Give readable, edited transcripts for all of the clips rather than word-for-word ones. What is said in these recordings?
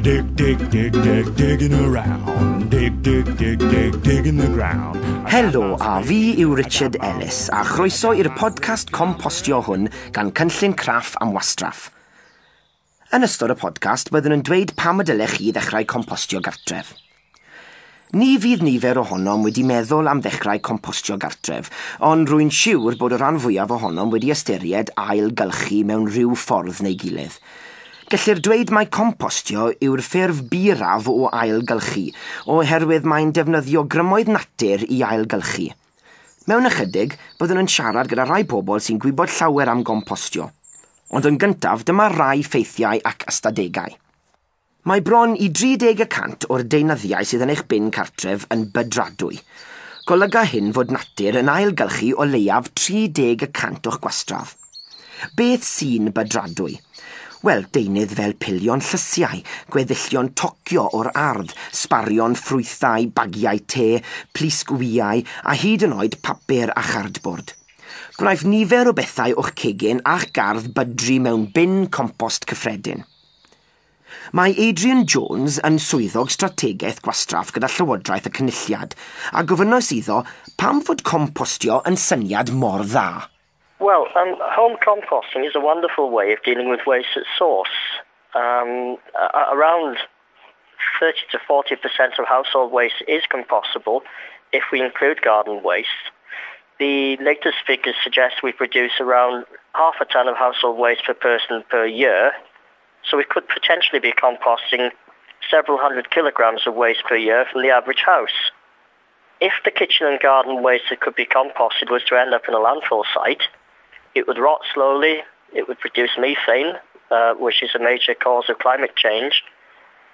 Digging around. Digging the ground. Helo, a fi yw Richard Ellis, a chroeso i'r podcast Compostio hwn gan cynllun craff am wastraff. Yn ystod y podcast, byddwn yn dweud pam y dylech chi ddechrau compostio gartref. Ni fydd nifer ohonom wedi meddwl am ddechrau compostio gartref, ond rwy'n siŵr bod y rhan fwyaf ohonom wedi ystyried ailgylchu mewn rhyw ffordd neu gilydd. Gellir dweud mai compostio yw'r ffurf buraf o ailgylchu, oherwydd mae'n defnyddio grymoedd natur i ailgylchu. Mewn ychydig, byddwn yn siarad gyda rai pobl sy'n gwybod llawer am compostio. Ond yn gyntaf, dyma rai ffeithiau ac ystadegau. Mae bron i 30% o'r deunyddiau sydd yn eich bin cartref yn bydradwy. Golyga hyn fod natur yn ailgylchu o leiaf 30% o'ch gwastraff. Beth sy'n bydradwy? Wel, deunydd fel pilion llysiau, gweddillion tocio o'r ardd, sbarion ffrwythau, bagiau te, plisgwyau a hyd yn oed papur a chardbord. Gwnaeth nifer o bethau o'ch cegin a'ch gardd bydru mewn bin compost cyffredin. Mae Adrian Jones yn swyddog strategaeth gwastraff gyda Llywodraeth y Cynulliad, a gofynnos iddo pam fod compostio yn syniad mor dda. Well, home composting is a wonderful way of dealing with waste at source. Around 30 to 40% of household waste is compostable if we include garden waste. The latest figures suggest we produce around half a ton of household waste per person per year, so we could potentially be composting several hundred kilograms of waste per year from the average house. If the kitchen and garden waste that could be composted was to end up in a landfill site, it would rot slowly, it would produce methane, which is a major cause of climate change,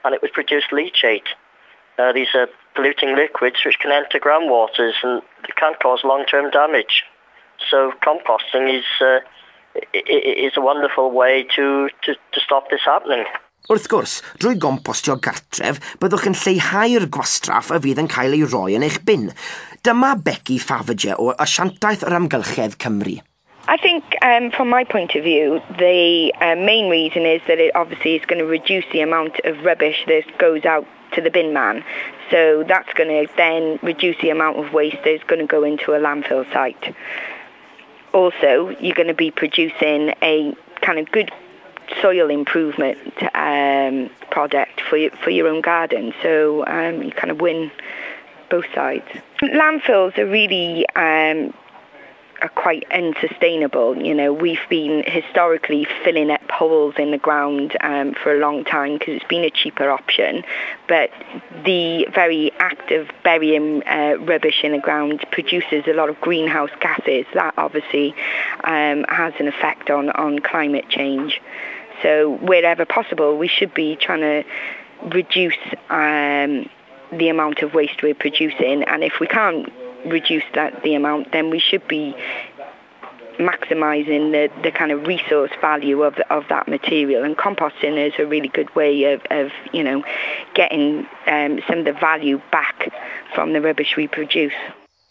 and it would produce leachate. These are polluting liquids which can enter groundwaters and can cause long-term damage. So composting is a wonderful way to stop this happening. Wrth gwrs, drwy gompostio gartref, byddwch yn lleihau'r gwastraff a fydd yn cael ei roi yn eich bin. Dyma Becky Favage o Asiantaeth yr Amgylchedd Cymru. I think from my point of view, the main reason is that it obviously is going to reduce the amount of rubbish that goes out to the bin man. So that's going to then reduce the amount of waste that's going to go into a landfill site. Also, you're going to be producing a kind of good soil improvement product for your own garden. So you kind of win both sides. Landfills are really are quite unsustainable. You know, we've been historically filling up holes in the ground for a long time because it's been a cheaper option, but the very act of burying rubbish in the ground produces a lot of greenhouse gases. That obviously has an effect on climate change. So wherever possible, we should be trying to reduce the amount of waste we're producing, and if we can't reduce the amount, then we should be maximising the kind of resource value of that material, and composting is a really good way of you know, getting some of the value back from the rubbish we produce.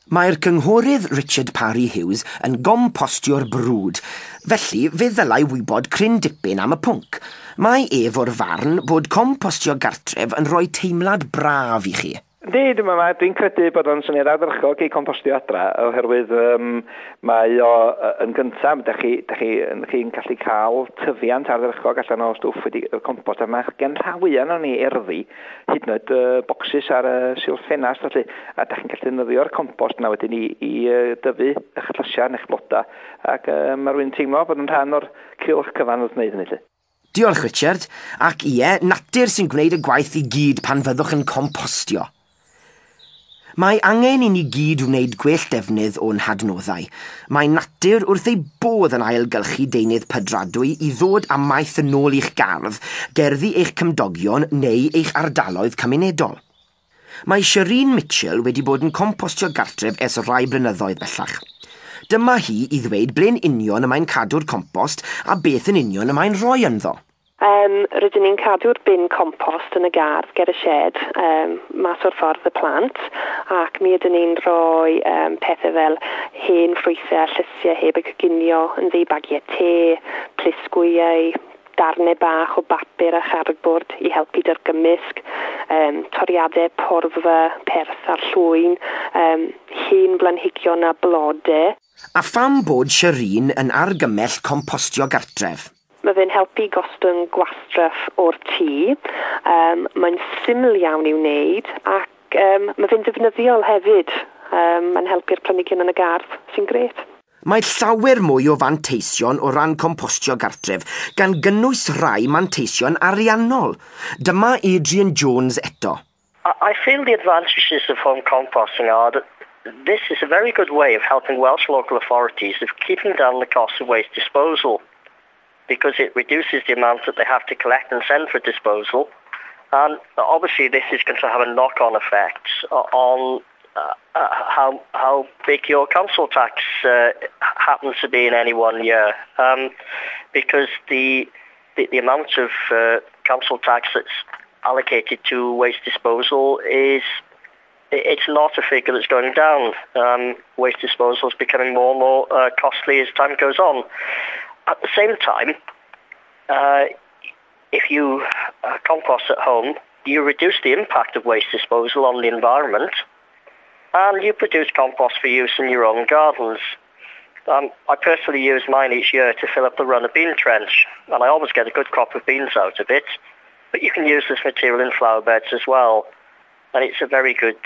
Mae'r cynghorydd Richard Parry Hughes yn gompostio'r brwd, felly fe ddylai wybod cryn dipyn am y pwnc. Mae ef o'r farn bod compostio gartref yn rhoi teimlad braf i chi. Dwi'n credu bod o'n syniad ardderchog i compostio adra, oherwydd mae o yn gyntaf, chi'n gallu cael tyfiant ardderchog allan o stwff wedi compost, a mae gen rhawian o'n i erddi, hyd yn oed bocsys ar y silff ffenast, a chi'n gallu defnyddio'r compost na wedyn i dyfu eich llysiau neu eich bloda, ac mae rwy'n teimlo bod yn rhan o'r cylch cyfan wrth wneud hynny. Diolch Richard, ac natur sy'n gwneud y gwaith i gyd pan fyddwch yn compostio. Mae angen i ni gyd wneud gwell defnydd o'n hadnoddau. Mae natur wrth ei bodd yn ailgylchu deunydd pydradwy i ddod â maith yn ôl i'ch gardd, gerddi eich cymdogion neu eich ardaloedd cymunedol. Mae Shireen Mitchell wedi bod yn compostio gartref ers rai blynyddoedd bellach. Dyma hi i ddweud ble'n union y mae'n cadw'r compost a beth yn union y mae'n rhoi ynddo. Rydyn ni'n cadw'r bin compost yn y gardd ger y shed mas o'r ffordd y plant, ac mi ydyn ni'n rhoi pethau fel hen ffrwythau a llysiau heb y coginio yn ddi bagiau te, plisgwyau, darnau bach o bapur a chardbwrd i helpu dy'r gymysg, toriadau porfa, perth a'r llwyn, hen blanhigion a blodau. A pham bod Shireen yn argymell compostio gartref? Mae fe'n helpu gostwng gwastraff o'r tŷ. Mae'n syml iawn i'w wneud ac mae fe'n ddefnyddiol hefyd. Mae'n helpu'r planhigion yn y gardd, sy'n gret. Mae llawer mwy o fanteision o ran compostio gartref gan gynnwys rai manteision ariannol. Dyma Adrian Jones eto. I feel the advantages of home composting are that this is a very good way of helping Welsh local authorities of keeping down the cost of waste disposal, because it reduces the amount that they have to collect and send for disposal. And obviously this is going to have a knock-on effect on how big your council tax happens to be in any one year. Because the amount of council tax that's allocated to waste disposal it's not a figure that's going down. Waste disposal is becoming more and more costly as time goes on. At the same time, if you compost at home, you reduce the impact of waste disposal on the environment, and you produce compost for use in your own gardens. I personally use mine each year to fill up the runner bean trench, and I always get a good crop of beans out of it. But you can use this material in flower beds as well, and it's a very good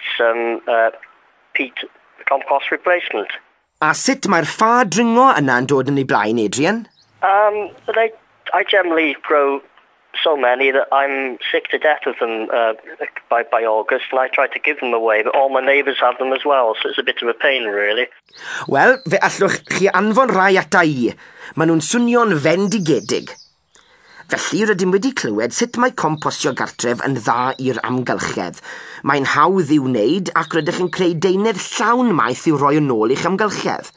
peat compost replacement. A sut mae'r ffa dringo yna'n dod yn ei blaen, Adrian? I generally grow so many that I'm sick to death of them by August, and I try to give them away, but all my neighbours have them as well, so it's a bit of a pain, really. Wel, fe allwch chi anfon rai ata I. Maen nhw'n swnio'n fendigedig. Felly rydym wedi clywed sut mae compostio gartref yn dda i'r amgylchedd. Mae'n hawdd i'w wneud ac rydych chi'n creu deunydd llawn maith i'w roi yn ôl i'ch amgylchedd.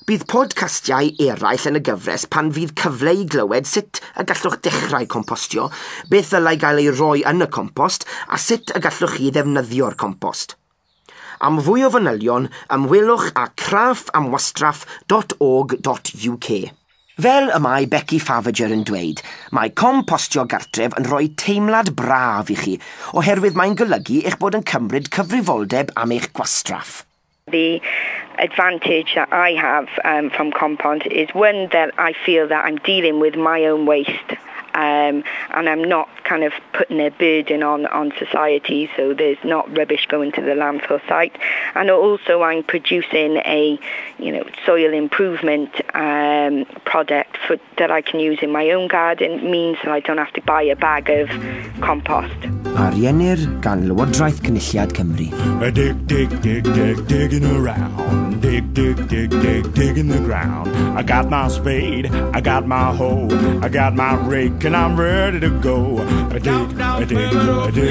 Bydd podcastiau eraill yn y gyfres pan fydd cyfle i glywed sut y gallwch dechrau compostio, beth ddylai gael ei roi yn y compost a sut y gallwch chi ddefnyddio'r compost. Am fwy o fanylion, ymwelwch â craffamwastraff.org.uk. Fel y mae Becky Favager yn dweud, mae compostio gartref yn rhoi teimlad braf I chi, oherwydd mae'n golygu eich bod yn cymryd cyfrifoldeb am eich gwastraff. The advantage that I have from compost is one that I feel that I'm dealing with my own waste. And I'm not kind of putting a burden on society, so there's not rubbish going to the landfill site. And also I'm producing a soil improvement product that I can use in my own garden. It means that I don't have to buy a bag of compost. Ariennir gan Lywodraeth Cynulliad Cymru. Dig, dig, dig, dig, digging around. Dig, dig, dig, dig, digging the ground. I got my spade, I got my hoe, I got my rake, and I'm ready to go. I dig, I dig, I dig.